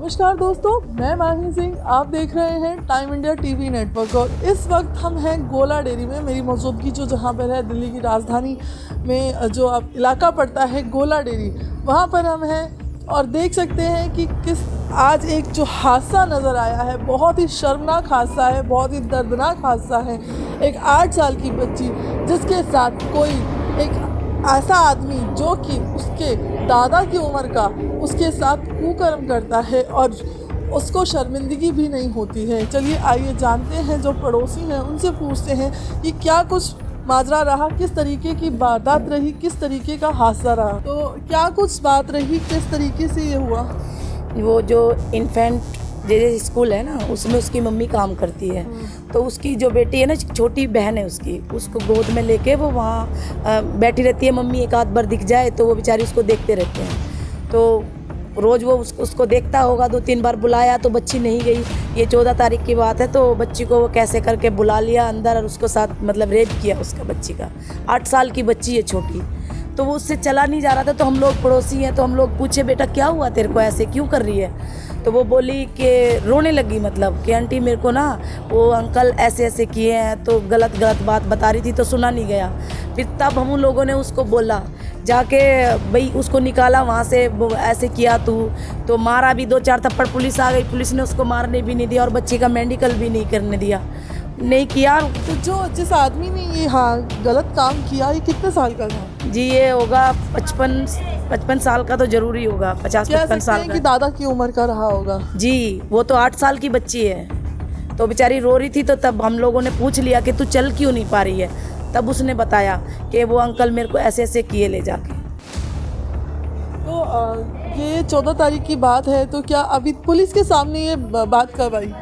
नमस्कार दोस्तों, मैं माही सिंह। आप देख रहे हैं टाइम इंडिया टीवी नेटवर्क और इस वक्त हम हैं गोला डेयरी में। मेरी मौजूदगी जो जहाँ पर है दिल्ली की राजधानी में जो अब इलाका पड़ता है गोला डेयरी, वहाँ पर हम हैं और देख सकते हैं कि किस आज एक जो हादसा नज़र आया है, बहुत ही शर्मनाक हादसा है, बहुत ही दर्दनाक हादसा है। एक 8 साल की बच्ची जिसके साथ कोई एक ऐसा आदमी जो कि उसके दादा की उम्र का उसके साथ कुकर्म करता है और उसको शर्मिंदगी भी नहीं होती है। चलिए आइए जानते हैं, जो पड़ोसी हैं उनसे पूछते हैं कि क्या कुछ माजरा रहा, किस तरीके की वारदात रही, किस तरीके का हादसा रहा। तो क्या कुछ बात रही, किस तरीके से ये हुआ? वो जो इन्फेंट जैसे स्कूल है ना, उसमें उसकी मम्मी काम करती है, तो उसकी जो बेटी है ना, छोटी बहन है उसकी, उसको गोद में लेके वो वहाँ बैठी रहती है। मम्मी एक आध बार दिख जाए तो वो बेचारी उसको देखते रहते हैं। तो रोज़ वो उसको देखता होगा, 2-3 बार बुलाया तो बच्ची नहीं गई। ये 14 तारीख की बात है। तो बच्ची को वो कैसे करके बुला लिया अंदर और उसको साथ मतलब रेप किया उसका बच्ची का। 8 साल की बच्ची है छोटी, तो वो उससे चला नहीं जा रहा था। तो हम लोग पड़ोसी हैं, तो हम लोग पूछे बेटा क्या हुआ तेरे को, ऐसे क्यों कर रही है? तो वो बोली कि रोने लगी, मतलब कि आंटी मेरे को ना वो अंकल ऐसे ऐसे किए हैं, तो गलत बात बता रही थी तो सुना नहीं गया। फिर तब हम लोगों ने उसको बोला जाके, भाई उसको निकाला वहाँ से, ऐसे किया तू, तो मारा भी 2-4 थप्पड़। पुलिस आ गई, पुलिस ने उसको मारने भी नहीं दिया और बच्ची का मेडिकल भी नहीं करने दिया, नहीं किया। तो जिस आदमी ने ये गलत काम किया, ये कितने साल का था? जी ये होगा 55 साल का तो जरूरी होगा, 50-55 साल का। कि दादा की उम्र का रहा होगा। जी वो तो 8 साल की बच्ची है, तो बेचारी रो रही थी। तो तब हम लोगों ने पूछ लिया कि तू चल क्यों नहीं पा रही है? तब उसने बताया कि वो अंकल मेरे को ऐसे ऐसे किए ले जाके। तो ये 14 तारीख की बात है, तो क्या अभी पुलिस के सामने ये बात कब आई?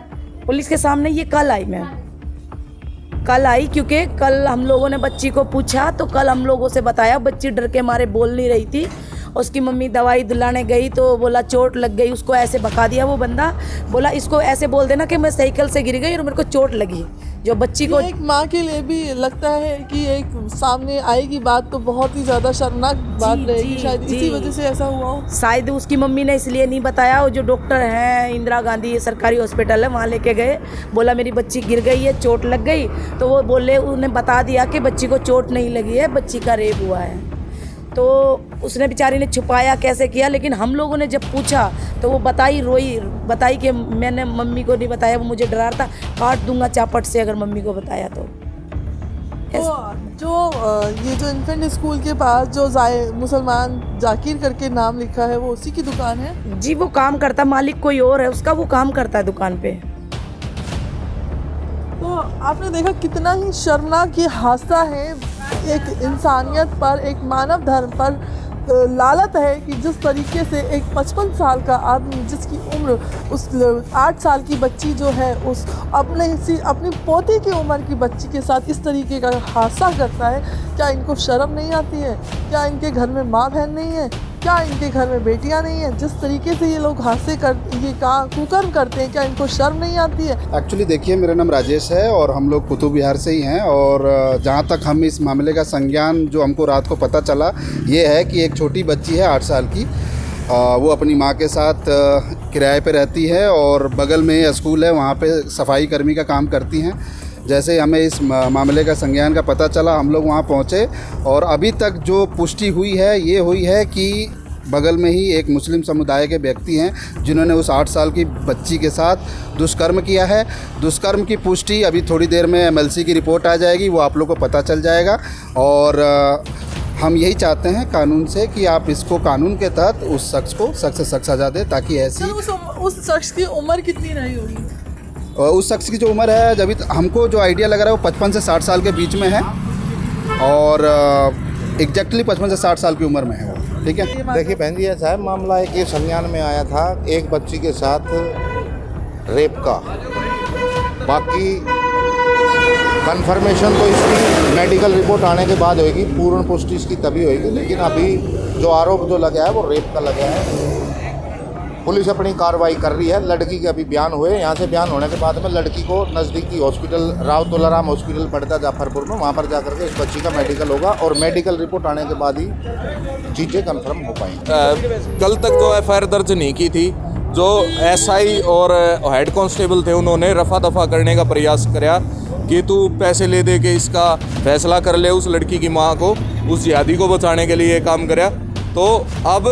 पुलिस के सामने ये कल आई मैम, कल आई, क्योंकि कल हम लोगों ने बच्ची को पूछा तो कल हम लोगों से बताया। बच्ची डर के मारे बोल नहीं रही थी। उसकी मम्मी दवाई दिलाने गई तो बोला चोट लग गई, उसको ऐसे बका दिया। वो बंदा बोला इसको ऐसे बोल देना कि मैं साइकिल से गिर गई और मेरे को चोट लगी। जो बच्ची को एक माँ के लिए भी लगता है कि एक सामने आएगी बात तो बहुत ही ज़्यादा शर्मनाक बात रहेगी, शायद इसी वजह से ऐसा हुआ हो। शायद उसकी मम्मी ने इसलिए नहीं बताया। वो जो डॉक्टर हैं इंदिरा गांधी सरकारी हॉस्पिटल है, वहाँ लेके गए, बोला मेरी बच्ची गिर गई है, चोट लग गई। तो वो बोले, उन्हें बता दिया कि बच्ची को चोट नहीं लगी है, बच्ची का रेप हुआ है। तो उसने बेचारी ने छुपाया कैसे किया, लेकिन हम लोगों ने जब पूछा तो वो बताई कि मैंने मम्मी को नहीं बताया, वो मुझे डरा था, काट दूंगा चापट से अगर मम्मी को बताया तो। जो ये जो इन्फेंट स्कूल के पास जो मुसलमान जाकिर करके नाम लिखा है, वो उसी की दुकान है? जी वो काम करता, मालिक कोई और है उसका, वो काम करता है दुकान पे। तो आपने देखा कितना ही शर्मनाक ये हादसा है। एक इंसानियत पर, एक मानव धर्म पर लालत है कि जिस तरीके से एक 55 साल का आदमी, जिसकी उम्र उस 8 साल की बच्ची जो है उस अपनी पोती की उम्र की बच्ची के साथ इस तरीके का हादसा करता है। क्या इनको शर्म नहीं आती है? क्या इनके घर में माँ बहन नहीं है? क्या इनके घर में बेटियां नहीं हैं? जिस तरीके से ये लोग कुकर्म करते हैं, क्या इनको शर्म नहीं आती है? एक्चुअली देखिए, मेरा नाम राजेश है और हम लोग कुतुब विहार से ही हैं। और जहाँ तक हम इस मामले का संज्ञान जो हमको रात को पता चला, ये है कि एक छोटी बच्ची है 8 साल की, वो अपनी माँ के साथ किराए पे रहती है और बगल में स्कूल है, वहाँ पे सफाई कर्मी का काम करती हैं। जैसे हमें इस मामले का संज्ञान का पता चला, हम लोग वहाँ पहुँचे और अभी तक जो पुष्टि हुई है कि बगल में ही एक मुस्लिम समुदाय के व्यक्ति हैं जिन्होंने उस 8 साल की बच्ची के साथ दुष्कर्म किया है। दुष्कर्म की पुष्टि अभी थोड़ी देर में MLC की रिपोर्ट आ जाएगी, वो आप लोग को पता चल जाएगा। और हम यही चाहते हैं कानून से कि आप इसको कानून के तहत उस शख्स को सख्त से सख्त सज़ा दें, ताकि ऐसी उस शख्स की उम्र कितनी रही होगी? उस शख्स की जो उम्र है, जब हमको जो आइडिया लग रहा है वो 55 से 60 साल के बीच में है और एग्जैक्टली 55 से 60 साल की उम्र में है वो। ठीक है, देखिए बहन जी, ऐसा है मामला एक ये संज्ञान में आया था एक बच्ची के साथ रेप का। बाकी कंफर्मेशन तो इसकी मेडिकल रिपोर्ट आने के बाद होगी, पूर्ण पुष्टि इसकी तभी होगी। लेकिन अभी जो आरोप जो लगा है वो रेप का लगा है। पुलिस अपनी कार्रवाई कर रही है। लड़की के अभी बयान हुए, यहाँ से बयान होने के बाद में लड़की को नज़दीकी हॉस्पिटल राव तुलाराम हॉस्पिटल पड़ता जाफरपुर में, वहाँ पर जाकर के इस बच्ची का मेडिकल होगा और मेडिकल रिपोर्ट आने के बाद ही चीज़ें कंफर्म हो पाएंगी। कल तक तो FIR दर्ज नहीं की थी, जो एसआई और हेड कांस्टेबल थे उन्होंने रफा दफा करने का प्रयास किया कि तू पैसे ले दे के इसका फैसला कर ले, उस लड़की की माँ को, उस जिहादी को बचाने के लिए काम कराया। तो अब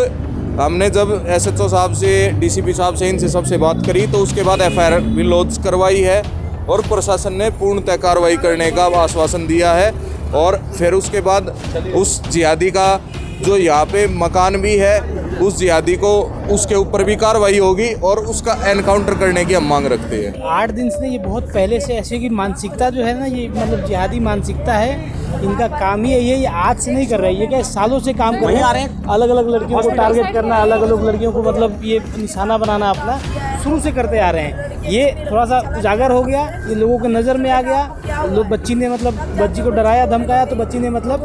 हमने जब एसएचओ साहब से, डीसीपी साहब से, इनसे सबसे बात करी तो उसके बाद एफआईआर भी लॉन्च करवाई है और प्रशासन ने पूर्णतः कार्रवाई करने का आश्वासन दिया है। और फिर उसके बाद उस जिहादी का जो यहाँ पे मकान भी है, उस जिहादी को उसके ऊपर भी कार्रवाई होगी और उसका एनकाउंटर करने की हम मांग रखते हैं। 8 दिन से ये बहुत पहले से ऐसे की मानसिकता जो है ना, ये मतलब जिहादी मानसिकता है। इनका काम ही ये आज से नहीं कर रहे हैं, ये क्या सालों से काम कर रहे हैं। अलग अलग लड़कियों को टारगेट करना, अलग अलग लड़कियों को मतलब ये निशाना बनाना अपना शुरू से करते आ रहे हैं। ये थोड़ा सा उजागर हो गया, ये लोगों के नज़र में आ गया। लोग बच्ची ने मतलब बच्ची को डराया धमकाया तो बच्ची ने मतलब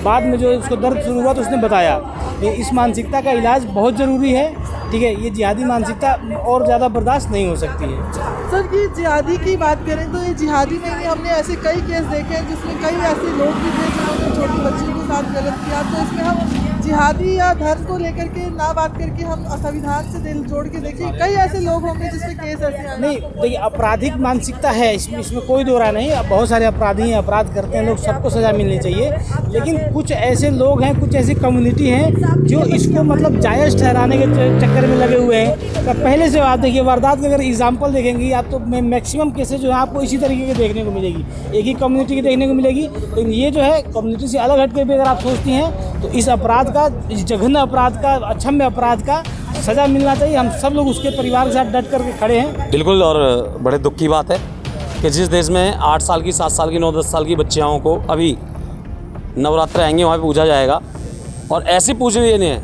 बाद में जो उसको दर्द शुरू हुआ तो उसने बताया। इस मानसिकता का इलाज बहुत ज़रूरी है, ठीक है। ये जिहादी मानसिकता और ज़्यादा बर्दाश्त नहीं हो सकती है। सर ये जिहादी की बात करें तो ये जिहादी में ही हमने ऐसे कई केस देखे हैं जिसमें कई ऐसे लोग भी थे जिन्होंने छोटी बच्ची के साथ गलत किया। तो इसमें हम जिहादी या धर्म को लेकर के ना बात करके हम संविधान से दिल जोड़ के देखिए, कई ऐसे लोग होंगे जिसमें केस ऐसे आए। नहीं देखिए, आपराधिक मानसिकता है इसमें कोई दो राय नहीं। अब बहुत सारे अपराधी हैं, अपराध करते हैं लोग, सबको सज़ा मिलनी चाहिए। लेकिन कुछ ऐसे लोग हैं, कुछ ऐसी कम्युनिटी हैं जो इसको मतलब जायज़ ठहराने के चक्कर में लगे हुए हैं। तो पहले से आप देखिए, वारदात का अगर एग्जाम्पल देखेंगे आप तो मैक्सिमम केसेज जो है आपको इसी तरीके के देखने को मिलेगी, एक ही कम्युनिटी की देखने को मिलेगी। लेकिन ये जो है कम्युनिटी से अलग हट के भी अगर आप सोचती हैं तो इस अपराध का, इस जघन्य अपराध का, अक्षम्य अपराध का सज़ा मिलना चाहिए। हम सब लोग उसके परिवार के साथ डट करके खड़े हैं। बिल्कुल, और बड़े दुख की बात है कि जिस देश में 8 साल की, 7 साल की, 9-10 साल की बच्चियों को अभी नवरात्र आएंगे वहाँ पे पूजा जाएगा और ऐसी पूछ रही है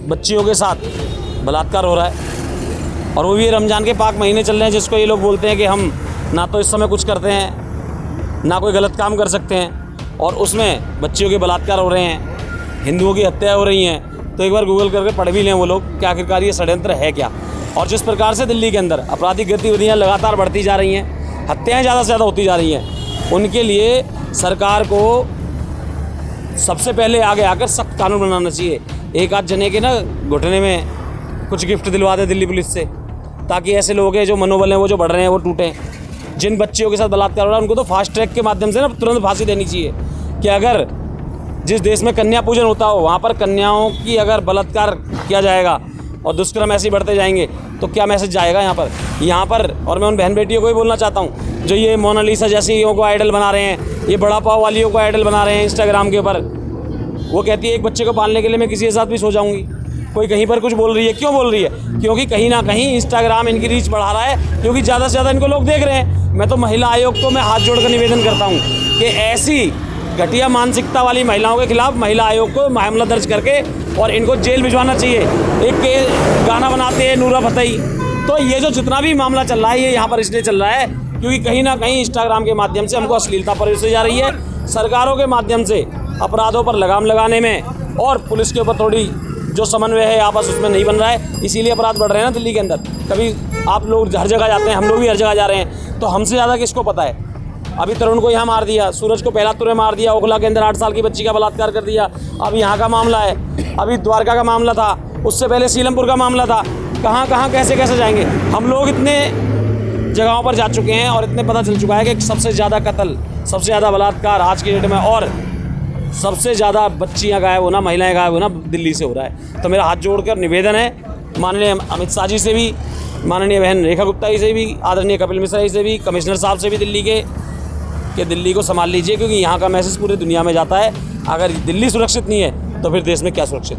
बच्चियों के साथ बलात्कार हो रहा है। और वो भी रमज़ान के पाक महीने चल रहे हैं जिसको ये लोग बोलते हैं कि हम ना तो इस समय कुछ करते हैं ना कोई गलत काम कर सकते हैं, और उसमें बच्चियों के बलात्कार हो रहे हैं, हिंदुओं की हत्या हो रही हैं। तो एक बार गूगल करके पढ़ भी लें वो लोग कि आखिरकार ये षड्यंत्र है क्या। और जिस प्रकार से दिल्ली के अंदर आपराधिक गतिविधियाँ लगातार बढ़ती जा रही हैं, हत्याएँ ज़्यादा से ज़्यादा होती जा रही हैं, उनके लिए सरकार को सबसे पहले आगे आकर सख्त कानून बनाना चाहिए। एक आध जने के ना घुटने में कुछ गिफ्ट दिलवा दें दिल्ली पुलिस से, ताकि ऐसे लोग हैं जो मनोबल हैं वो जो बढ़ रहे हैं वो टूटें। जिन बच्चियों के साथ बलात्कार हो रहा है उनको तो फास्ट ट्रैक के माध्यम से ना तुरंत फांसी देनी चाहिए। कि अगर जिस देश में कन्या पूजन होता हो वहाँ पर कन्याओं की अगर बलात्कार किया जाएगा और दुष्कर्म ऐसे ही बढ़ते जाएंगे तो क्या मैसेज जाएगा यहाँ पर। और मैं उन बहन बेटियों को भी बोलना चाहता हूँ जो ये मोनालिसा जैसी को आइडल बना रहे हैं, ये बड़ा पाव वालियों को आइडल बना रहे हैं इंस्टाग्राम के ऊपर। वो कहती है एक बच्चे को पालने के लिए मैं किसी के साथ भी सो जाऊँगी। कोई कहीं पर कुछ बोल रही है, क्यों बोल रही है? क्योंकि कहीं ना कहीं इंस्टाग्राम इनकी रीच बढ़ा रहा है, क्योंकि ज़्यादा से ज़्यादा इनको लोग देख रहे हैं। मैं तो महिला आयोग को मैं हाथ जोड़कर निवेदन करता हूँ कि ऐसी घटिया मानसिकता वाली महिलाओं के खिलाफ महिला आयोग को मामला दर्ज करके और इनको जेल भिजवाना चाहिए। एक गाना बनाते हैं नूरा फतेही, तो ये जो जितना भी मामला चल रहा है ये यहाँ पर इसलिए चल रहा है क्योंकि कहीं ना कहीं इंस्टाग्राम के माध्यम से हमको अश्लीलता परोसी जा रही है। सरकारों के माध्यम से अपराधों पर लगाम लगाने में और पुलिस के ऊपर थोड़ी जो समन्वय है आपस उसमें नहीं बन रहा है, इसीलिए अपराध बढ़ रहे हैं ना दिल्ली के अंदर। कभी आप लोग हर जगह जाते हैं, हम लोग भी हर जगह जा रहे हैं, तो हमसे ज़्यादा किसको पता है। अभी तरुण को यहाँ मार दिया, सूरज को पहला तुरे मार दिया, ओखला के अंदर 8 साल की बच्ची का बलात्कार कर दिया। अब यहाँ का मामला है, अभी द्वारका का मामला था, उससे पहले सीलमपुर का मामला था। कहाँ कहाँ कैसे कैसे जाएंगे। हम लोग इतने जगहों पर जा चुके हैं और इतने पता चल चुका है कि सबसे ज़्यादा कत्ल, सबसे ज़्यादा बलात्कार आज की डेट में और सबसे ज़्यादा बच्चियाँ गायब होना, महिलाएं गायब होना दिल्ली से हो रहा है। तो मेरा हाथ जोड़कर निवेदन है माननीय अमित शाह जी से भी, माननीय बहन रेखा गुप्ता जी से भी, आदरणीय कपिल मिश्रा जी से भी, कमिश्नर साहब से भी दिल्ली के, कि दिल्ली को संभाल लीजिए, क्योंकि यहाँ का मैसेज पूरी दुनिया में जाता है। अगर दिल्ली सुरक्षित नहीं है तो फिर देश में क्या सुरक्षित है।